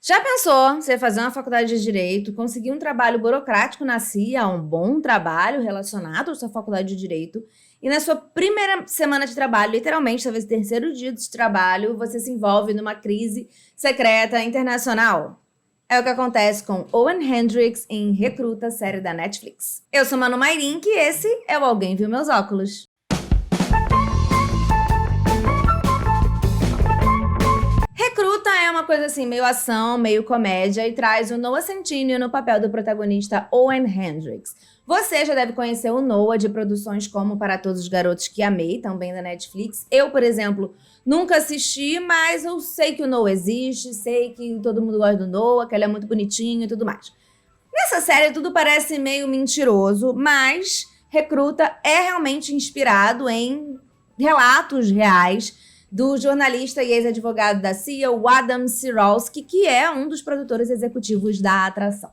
Já pensou você fazer uma faculdade de Direito, conseguir um trabalho burocrático na CIA, um bom trabalho relacionado à sua faculdade de Direito, e na sua primeira semana de trabalho, literalmente, talvez terceiro dia de trabalho, você se envolve numa crise secreta internacional? É o que acontece com Owen Hendricks em Recruta, série da Netflix. Eu sou Manu Mairink e esse é o Alguém Viu Meus Óculos. Recruta é uma coisa assim, meio ação, meio comédia, e traz o Noah Centineo no papel do protagonista Owen Hendricks. Você já deve conhecer o Noah de produções como Para Todos os Garotos que Amei, também da Netflix. Eu, por exemplo, nunca assisti, mas eu sei que o Noah existe, sei que todo mundo gosta do Noah, que ele é muito bonitinho e tudo mais. Nessa série tudo parece meio mentiroso, mas Recruta é realmente inspirado em relatos reais do jornalista e ex-advogado da CIA, o Adam Ciralsky, que é um dos produtores executivos da atração.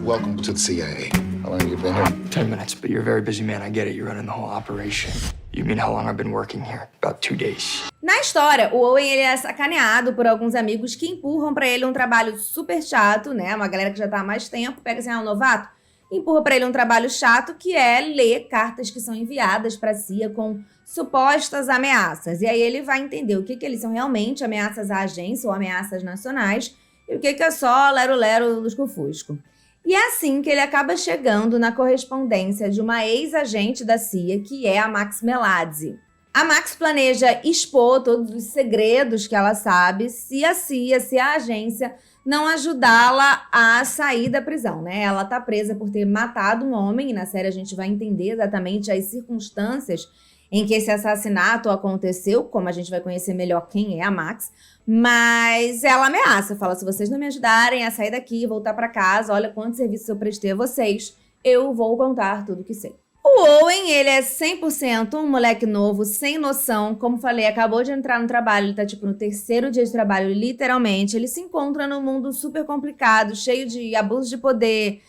Welcome to the CIA. How long have you been here? 10 minutes, but you're a very busy man. I get it. You're running the whole operation. You mean how long I've been working here? About 2 days. Na história, o Owen ele é sacaneado por alguns amigos que empurram pra ele um trabalho super chato, né? Uma galera que já tá há mais tempo, pega assim, um novato, empurra pra ele um trabalho chato que é ler cartas que são enviadas pra CIA com supostas ameaças. E aí ele vai entender o que eles são realmente, ameaças à agência ou ameaças nacionais, e o que é só lero-lero lusco-fusco. E é assim que ele acaba chegando na correspondência de uma ex-agente da CIA, que é a Max Melazzi. A Max planeja expor todos os segredos que ela sabe se a CIA, se a agência não ajudá-la a sair da prisão, né? Ela tá presa por ter matado um homem, e na série a gente vai entender exatamente as circunstâncias em que esse assassinato aconteceu, como a gente vai conhecer melhor quem é a Max, mas ela ameaça, fala, se vocês não me ajudarem a sair daqui, voltar pra casa, olha quanto serviço eu prestei a vocês, eu vou contar tudo que sei. O Owen, ele é 100% um moleque novo, sem noção, como falei, acabou de entrar no trabalho, ele tá tipo no terceiro dia de trabalho, literalmente, ele se encontra num mundo super complicado, cheio de abuso de poder,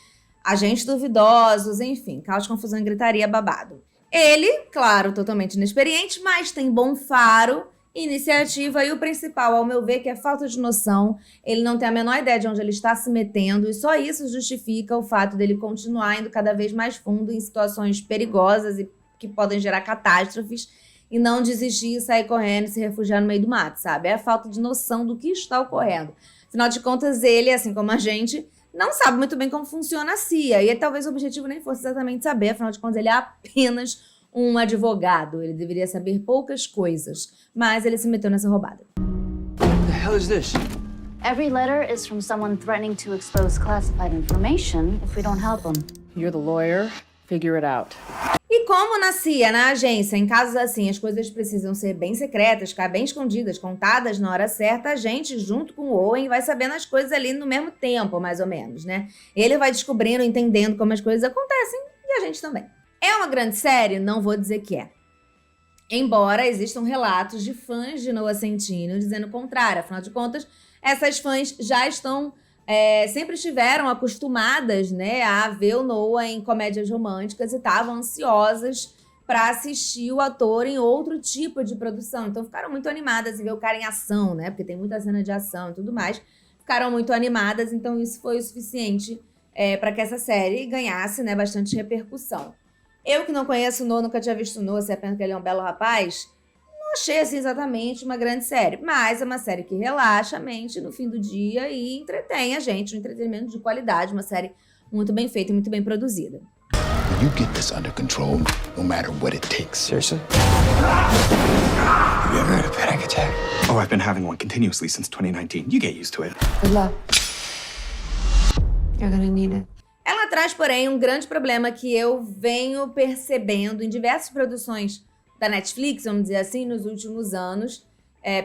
agentes duvidosos, enfim, caos, confusão, gritaria, babado. Ele, claro, totalmente inexperiente, mas tem bom faro, iniciativa e o principal, ao meu ver, que é falta de noção. Ele não tem a menor ideia de onde ele está se metendo e só isso justifica o fato dele continuar indo cada vez mais fundo em situações perigosas e que podem gerar catástrofes e não desistir e sair correndo e se refugiar no meio do mato, sabe? É a falta de noção do que está ocorrendo. Afinal de contas, ele, assim como a gente, não sabe muito bem como funciona a CIA. E talvez o objetivo nem fosse exatamente saber, afinal de contas, ele é apenas um advogado. Ele deveria saber poucas coisas, mas ele se meteu nessa roubada. What the hell is this? Every letter is from someone threatening to expose classified information if we don't help them. You're the lawyer. Figure it out. E como na CIA, na agência, em casos assim, as coisas precisam ser bem secretas, ficar bem escondidas, contadas na hora certa, a gente, junto com o Owen, vai sabendo as coisas ali no mesmo tempo, mais ou menos, né? Ele vai descobrindo, entendendo como as coisas acontecem, e a gente também. É uma grande série? Não vou dizer que é. Embora existam relatos de fãs de Noah Centineo dizendo o contrário. Afinal de contas, essas fãs já estão... sempre estiveram acostumadas, né, a ver o Noah em comédias românticas e estavam ansiosas para assistir o ator em outro tipo de produção. Então ficaram muito animadas em ver o cara em ação, né, porque tem muita cena de ação e tudo mais. Ficaram muito animadas, então isso foi o suficiente para que essa série ganhasse, né, bastante repercussão. Eu que não conheço o Noah, nunca tinha visto o Noah, se apenas que ele é um belo rapaz, não achei assim exatamente uma grande série, mas é uma série que relaxa a mente no fim do dia e entretém a gente, um entretenimento de qualidade, uma série muito bem feita e muito bem produzida. You get this under control, no matter what it takes. Seriously? Have you ever had a panic attack? Oh, I've been having one continuously since 2019. You get used to it. Good luck. You're gonna need it. Ela traz, porém, um grande problema que eu venho percebendo em diversas produções da Netflix, vamos dizer assim, nos últimos anos.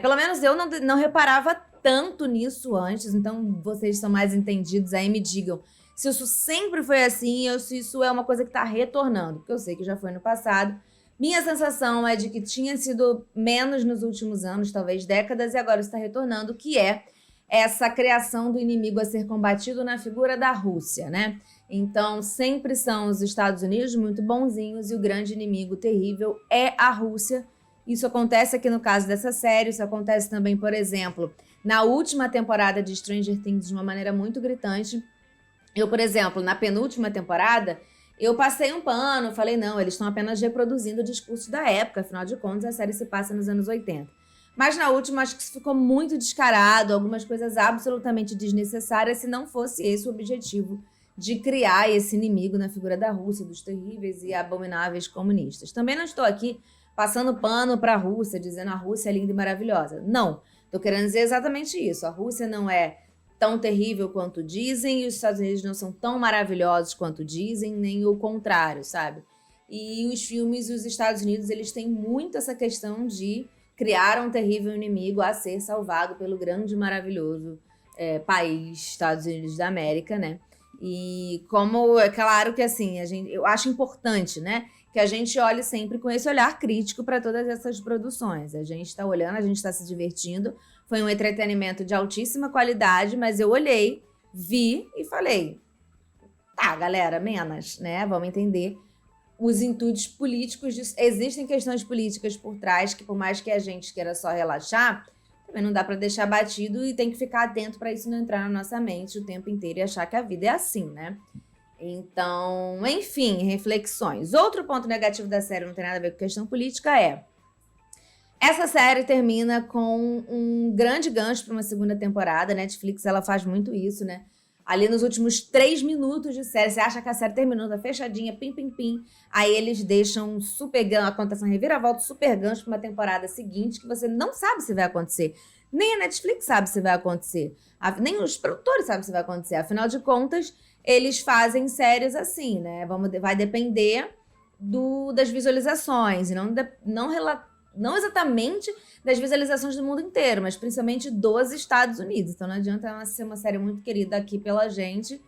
Pelo menos eu não reparava tanto nisso antes, então vocês são mais entendidos aí, me digam se isso sempre foi assim ou se isso é uma coisa que está retornando, porque eu sei que já foi no passado. Minha sensação é de que tinha sido menos nos últimos anos, talvez décadas, e agora está retornando, que é essa criação do inimigo a ser combatido na figura da Rússia, né? Então, sempre são os Estados Unidos muito bonzinhos e o grande inimigo terrível é a Rússia, Isso acontece aqui no caso dessa série, isso acontece também, por exemplo, na última temporada de Stranger Things de uma maneira muito gritante. Eu, por exemplo, na penúltima temporada, eu passei um pano, falei, não, eles estão apenas reproduzindo o discurso da época, afinal de contas a série se passa nos anos 80. Mas na última acho que isso ficou muito descarado, algumas coisas absolutamente desnecessárias, se não fosse esse o objetivo de criar esse inimigo na figura da Rússia, dos terríveis e abomináveis comunistas. Também não estou aqui passando pano para a Rússia, dizendo a Rússia é linda e maravilhosa. Não, estou querendo dizer exatamente isso. A Rússia não é tão terrível quanto dizem e os Estados Unidos não são tão maravilhosos quanto dizem, nem o contrário, sabe? E os filmes dos Estados Unidos, eles têm muito essa questão de criar um terrível inimigo a ser salvado pelo grande e maravilhoso país Estados Unidos da América, né? E como é claro que assim, eu acho importante, né, que a gente olhe sempre com esse olhar crítico para todas essas produções. A gente está olhando, a gente está se divertindo. Foi um entretenimento de altíssima qualidade, mas eu olhei, vi e falei, tá, galera, menos, né? Vamos entender os intuitos políticos disso. Existem questões políticas por trás que, por mais que a gente queira só relaxar, também não dá para deixar batido e tem que ficar atento para isso não entrar na nossa mente o tempo inteiro e achar que a vida é assim, né? Então, enfim, reflexões. Outro ponto negativo da série, não tem nada a ver com questão política, essa série termina com um grande gancho para uma segunda temporada. A Netflix, ela faz muito isso, né? Ali nos últimos 3 minutos de série, você acha que a série terminou, tá fechadinha, pim, pim, pim. Aí eles deixam um super gancho, acontece uma reviravolta, super gancho para uma temporada seguinte que você não sabe se vai acontecer. Nem a Netflix sabe se vai acontecer. Nem os produtores sabem se vai acontecer. Afinal de contas, eles fazem séries assim, né? Vai depender das visualizações e não exatamente das visualizações do mundo inteiro, mas principalmente dos Estados Unidos. Então não adianta ela ser uma série muito querida aqui pela gente,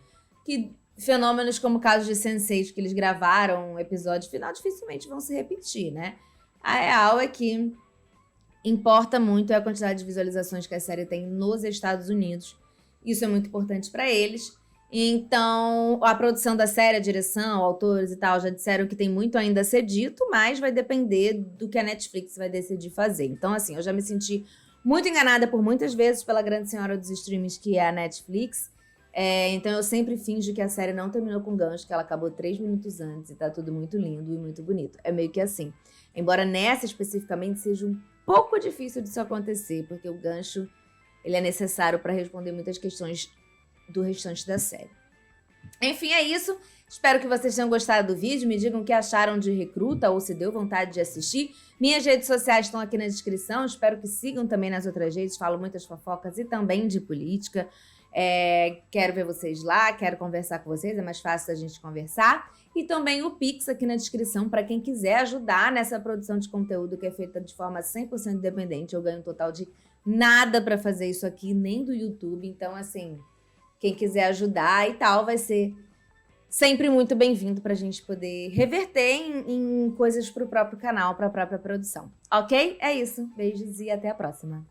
que fenômenos como o caso de Sense8, que eles gravaram um episódio final, dificilmente vão se repetir, né? A real é que importa muito a quantidade de visualizações que a série tem nos Estados Unidos. Isso é muito importante para eles. Então, a produção da série, a direção, autores e tal, já disseram que tem muito ainda a ser dito, mas vai depender do que a Netflix vai decidir fazer. Então, assim, eu já me senti muito enganada por muitas vezes pela grande senhora dos streams, que é a Netflix. Então, eu sempre finjo que a série não terminou com gancho, que ela acabou 3 minutos antes e tá tudo muito lindo e muito bonito. É meio que assim. Embora nessa especificamente seja um pouco difícil disso acontecer, porque o gancho ele é necessário para responder muitas questões do restante da série. Enfim, é isso. Espero que vocês tenham gostado do vídeo. Me digam o que acharam de Recruta ou se deu vontade de assistir. Minhas redes sociais estão aqui na descrição. Espero que sigam também nas outras redes. Falo muitas fofocas e também de política. Quero ver vocês lá, quero conversar com vocês. É mais fácil a gente conversar. E também o Pix aqui na descrição para quem quiser ajudar nessa produção de conteúdo que é feita de forma 100% independente. Eu ganho um total de nada para fazer isso aqui, nem do YouTube. Então, assim, quem quiser ajudar e tal, vai ser sempre muito bem-vindo para a gente poder reverter em coisas para o próprio canal, para a própria produção. Ok? É isso. Beijos e até a próxima.